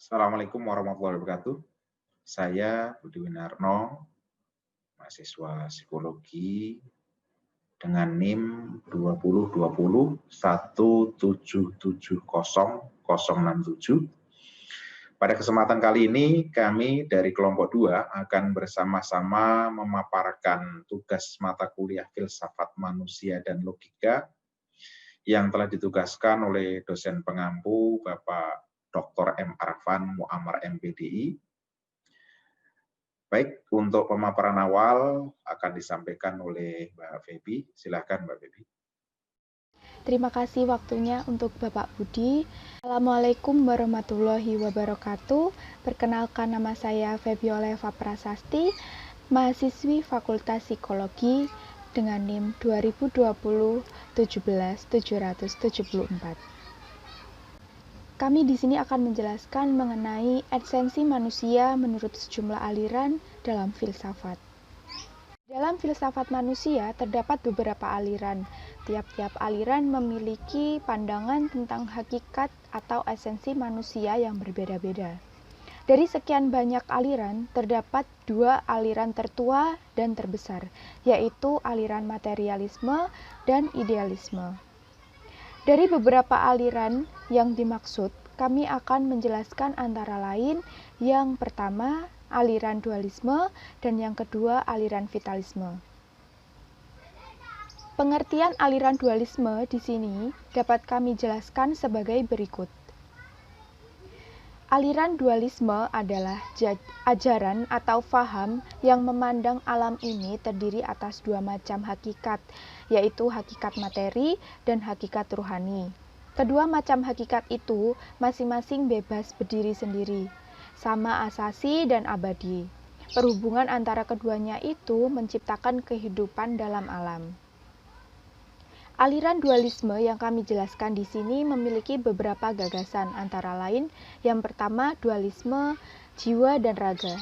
Assalamualaikum warahmatullahi wabarakatuh. Saya Budi Winarno, mahasiswa psikologi dengan NIM 2020 1770067. Pada kesempatan kali ini, kami dari kelompok 2 akan bersama-sama memaparkan tugas mata kuliah Filsafat Manusia dan Logika yang telah ditugaskan oleh dosen pengampu Bapak Dr. M. Arfan Muammar MPDI. Baik, untuk pemaparan awal akan disampaikan oleh Mbak Febi. Silakan Mbak Febi. Terima kasih waktunya untuk Bapak Budi. Assalamualaikum warahmatullahi wabarakatuh. Perkenalkan, nama saya Febioleva Prasasti, mahasiswi Fakultas Psikologi dengan NIM 2020 17774. Kami di sini akan menjelaskan mengenai esensi manusia menurut sejumlah aliran dalam filsafat. Dalam filsafat manusia terdapat beberapa aliran. Tiap-tiap aliran memiliki pandangan tentang hakikat atau esensi manusia yang berbeda-beda. Dari sekian banyak aliran, terdapat dua aliran tertua dan terbesar, yaitu aliran materialisme dan idealisme. Dari beberapa aliran yang dimaksud, kami akan menjelaskan antara lain yang pertama, aliran dualisme, dan yang kedua, aliran vitalisme. Pengertian aliran dualisme di sini dapat kami jelaskan sebagai berikut. Aliran dualisme adalah ajaran atau faham yang memandang alam ini terdiri atas dua macam hakikat, yaitu hakikat materi dan hakikat ruhani. Kedua macam hakikat itu masing-masing bebas berdiri sendiri, sama asasi dan abadi. Perhubungan antara keduanya itu menciptakan kehidupan dalam alam. Aliran dualisme yang kami jelaskan di sini memiliki beberapa gagasan, antara lain yang pertama dualisme jiwa dan raga.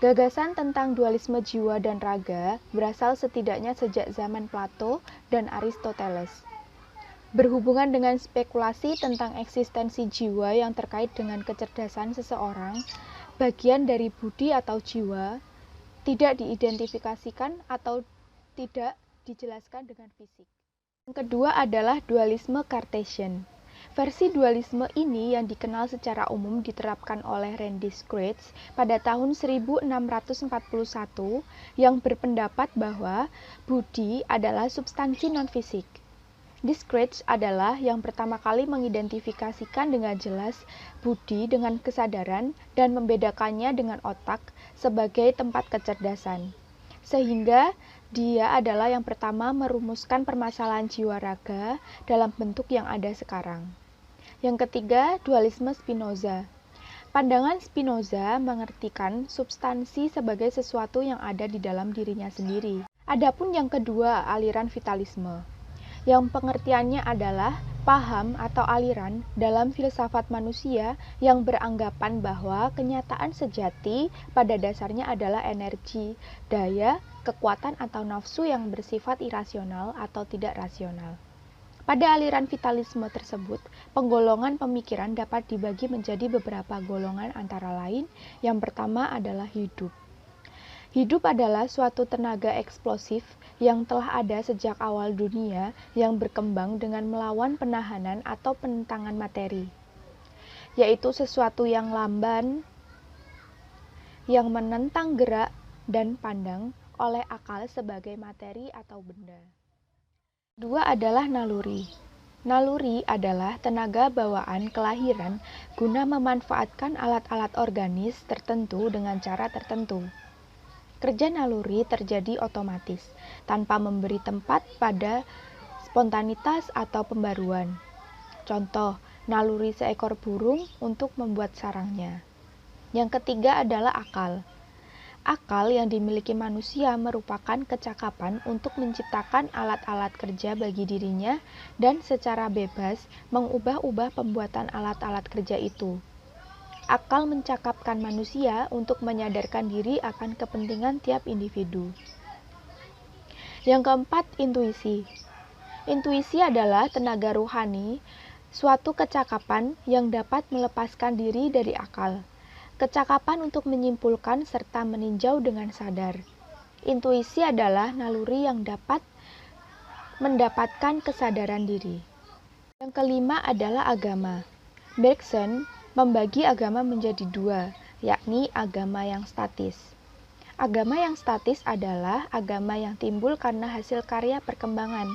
Gagasan tentang dualisme jiwa dan raga berasal setidaknya sejak zaman Plato dan Aristoteles. Berhubungan dengan spekulasi tentang eksistensi jiwa yang terkait dengan kecerdasan seseorang, bagian dari budi atau jiwa tidak diidentifikasikan atau tidak dijelaskan dengan fisik. Yang kedua adalah dualisme Cartesian. Versi dualisme ini yang dikenal secara umum diterapkan oleh Randy Scratch pada tahun 1641 yang berpendapat bahwa budi adalah substansi non-fisik. Scratch adalah yang pertama kali mengidentifikasikan dengan jelas budi dengan kesadaran dan membedakannya dengan otak sebagai tempat kecerdasan. Sehingga dia adalah yang pertama merumuskan permasalahan jiwa raga dalam bentuk yang ada sekarang. Yang ketiga, dualisme Spinoza. Pandangan Spinoza mengartikan substansi sebagai sesuatu yang ada di dalam dirinya sendiri. Adapun yang kedua, aliran vitalisme, yang pengertiannya adalah paham atau aliran dalam filsafat manusia yang beranggapan bahwa kenyataan sejati pada dasarnya adalah energi, daya, kekuatan atau nafsu yang bersifat irasional atau tidak rasional. Pada aliran vitalisme tersebut, penggolongan pemikiran dapat dibagi menjadi beberapa golongan, antara lain yang pertama adalah hidup. Hidup adalah suatu tenaga eksplosif yang telah ada sejak awal dunia yang berkembang dengan melawan penahanan atau penentangan materi, yaitu sesuatu yang lamban, yang menentang gerak dan pandang oleh akal sebagai materi atau benda. Dua adalah naluri. Naluri adalah tenaga bawaan kelahiran guna memanfaatkan alat-alat organis tertentu dengan cara tertentu. Kerja naluri terjadi otomatis, tanpa memberi tempat pada spontanitas atau pembaruan. Contoh, naluri seekor burung untuk membuat sarangnya. Yang ketiga adalah akal. Akal yang dimiliki manusia merupakan kecakapan untuk menciptakan alat-alat kerja bagi dirinya dan secara bebas mengubah-ubah pembuatan alat-alat kerja itu. Akal mencakapkan manusia untuk menyadarkan diri akan kepentingan tiap individu. Yang keempat, intuisi. Intuisi adalah tenaga ruhani suatu kecakapan yang dapat melepaskan diri dari akal, kecakapan untuk menyimpulkan serta meninjau dengan sadar. Intuisi adalah naluri yang dapat mendapatkan kesadaran diri. Yang kelima adalah agama. Bergson membagi agama menjadi dua, yakni agama yang statis. Agama yang statis adalah agama yang timbul karena hasil karya perkembangan.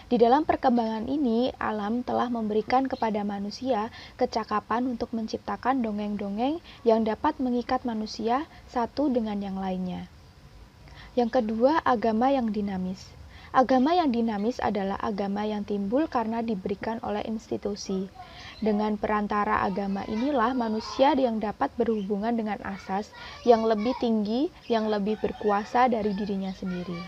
Di dalam perkembangan ini, alam telah memberikan kepada manusia kecakapan untuk menciptakan dongeng-dongeng yang dapat mengikat manusia satu dengan yang lainnya. Yang kedua, agama yang dinamis. Agama yang dinamis adalah agama yang timbul karena diberikan oleh institusi. Dengan perantara agama inilah manusia yang dapat berhubungan dengan asas yang lebih tinggi, yang lebih berkuasa dari dirinya sendiri.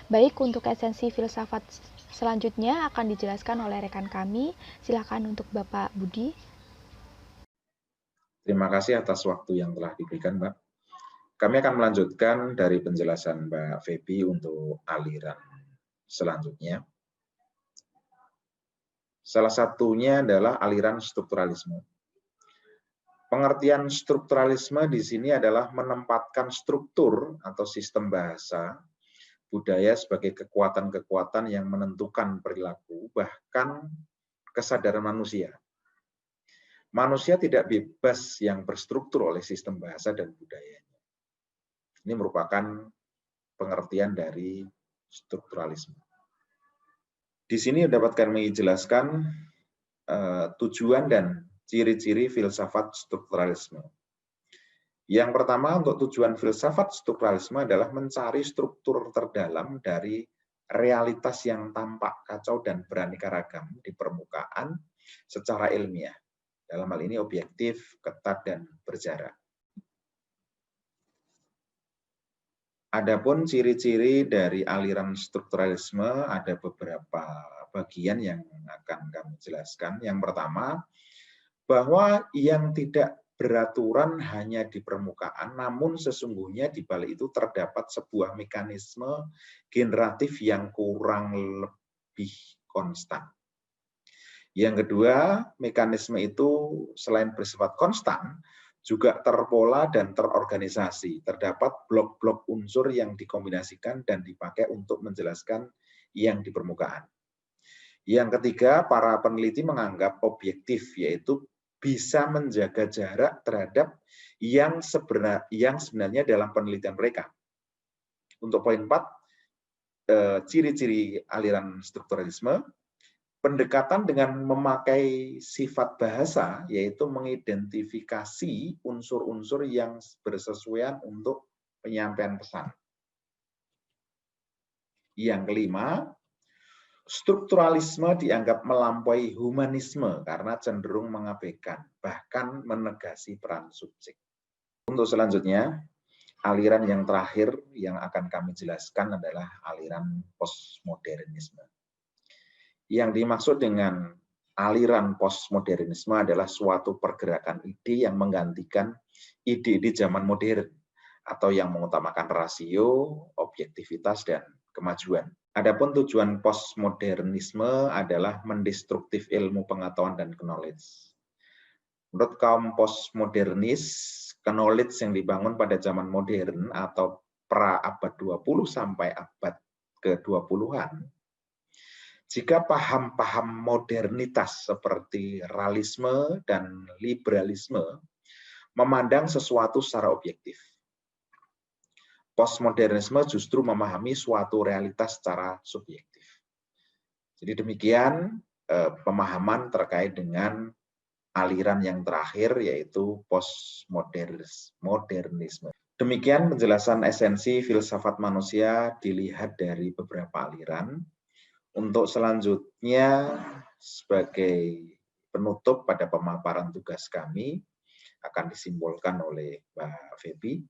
Baik, untuk esensi filsafat selanjutnya akan dijelaskan oleh rekan kami. Silakan untuk Bapak Budi. Terima kasih atas waktu yang telah diberikan, Mbak. Kami akan melanjutkan dari penjelasan Mbak Feby untuk aliran selanjutnya. Salah satunya adalah aliran strukturalisme. Pengertian strukturalisme di sini adalah menempatkan struktur atau sistem bahasa, budaya sebagai kekuatan-kekuatan yang menentukan perilaku, bahkan kesadaran manusia. Manusia tidak bebas yang berstruktur oleh sistem bahasa dan budayanya. Ini merupakan pengertian dari strukturalisme. Di sini dapat kami jelaskan tujuan dan ciri-ciri filsafat strukturalisme. Yang pertama, untuk tujuan filsafat strukturalisme adalah mencari struktur terdalam dari realitas yang tampak kacau dan beraneka ragam di permukaan secara ilmiah. Dalam hal ini objektif, ketat, dan berjarak. Adapun ciri-ciri dari aliran strukturalisme ada beberapa bagian yang akan kami jelaskan. Yang pertama, bahwa yang tidak beraturan hanya di permukaan, namun sesungguhnya di balik itu terdapat sebuah mekanisme generatif yang kurang lebih konstan. Yang kedua, mekanisme itu selain bersifat konstan, juga terpola dan terorganisasi. Terdapat blok-blok unsur yang dikombinasikan dan dipakai untuk menjelaskan yang di permukaan. Yang ketiga, para peneliti menganggap objektif, yaitu bisa menjaga jarak terhadap yang sebenarnya dalam penelitian mereka. Untuk poin 4, ciri-ciri aliran strukturalisme, pendekatan dengan memakai sifat bahasa, yaitu mengidentifikasi unsur-unsur yang bersesuaian untuk penyampaian pesan. Yang kelima, strukturalisme dianggap melampaui humanisme karena cenderung mengabaikan, bahkan menegasi peran subjek. Untuk selanjutnya, aliran yang terakhir yang akan kami jelaskan adalah aliran postmodernisme. Yang dimaksud dengan aliran postmodernisme adalah suatu pergerakan ide yang menggantikan ide-ide zaman modern atau yang mengutamakan rasio, objektivitas, dan kemajuan. Adapun tujuan postmodernisme adalah mendestruktif ilmu pengetahuan dan knowledge. Menurut kaum postmodernis, knowledge yang dibangun pada zaman modern atau pra abad 20 sampai abad ke-20-an, jika paham-paham modernitas seperti realisme dan liberalisme memandang sesuatu secara objektif, postmodernisme justru memahami suatu realitas secara subjektif. Jadi demikian pemahaman terkait dengan aliran yang terakhir, yaitu postmodernisme. Demikian penjelasan esensi filsafat manusia dilihat dari beberapa aliran. Untuk selanjutnya, sebagai penutup pada pemaparan tugas kami, akan disimpulkan oleh Mbak Feby.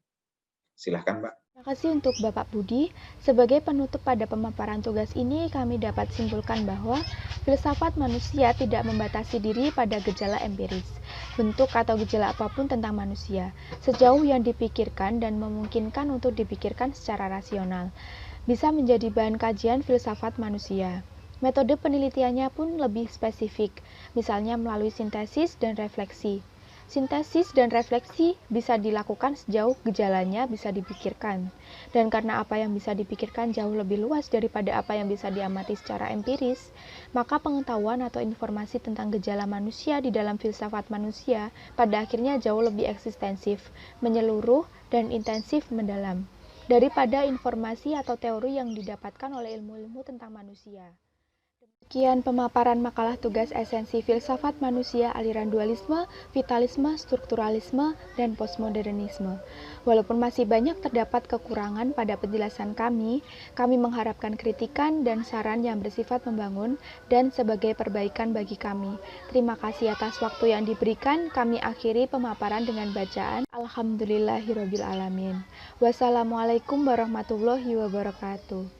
Silahkan, Mbak. Terima kasih untuk Bapak Budi. Sebagai penutup pada pemaparan tugas ini, kami dapat simpulkan bahwa filsafat manusia tidak membatasi diri pada gejala empiris, bentuk atau gejala apapun tentang manusia, sejauh yang dipikirkan dan memungkinkan untuk dipikirkan secara rasional, bisa menjadi bahan kajian filsafat manusia. Metode penelitiannya pun lebih spesifik, misalnya melalui sintesis dan refleksi. Sintesis dan refleksi bisa dilakukan sejauh gejalanya bisa dipikirkan. Dan karena apa yang bisa dipikirkan jauh lebih luas daripada apa yang bisa diamati secara empiris, maka pengetahuan atau informasi tentang gejala manusia di dalam filsafat manusia pada akhirnya jauh lebih ekstensif, menyeluruh, dan intensif mendalam daripada informasi atau teori yang didapatkan oleh ilmu-ilmu tentang manusia. Demikian pemaparan makalah tugas esensi filsafat manusia aliran dualisme, vitalisme, strukturalisme, dan postmodernisme. Walaupun masih banyak terdapat kekurangan pada penjelasan kami mengharapkan kritikan dan saran yang bersifat membangun dan sebagai perbaikan bagi kami. Terima kasih atas waktu yang diberikan. Kami akhiri pemaparan dengan bacaan Alhamdulillahirobbilalamin. Wassalamualaikum warahmatullahi wabarakatuh.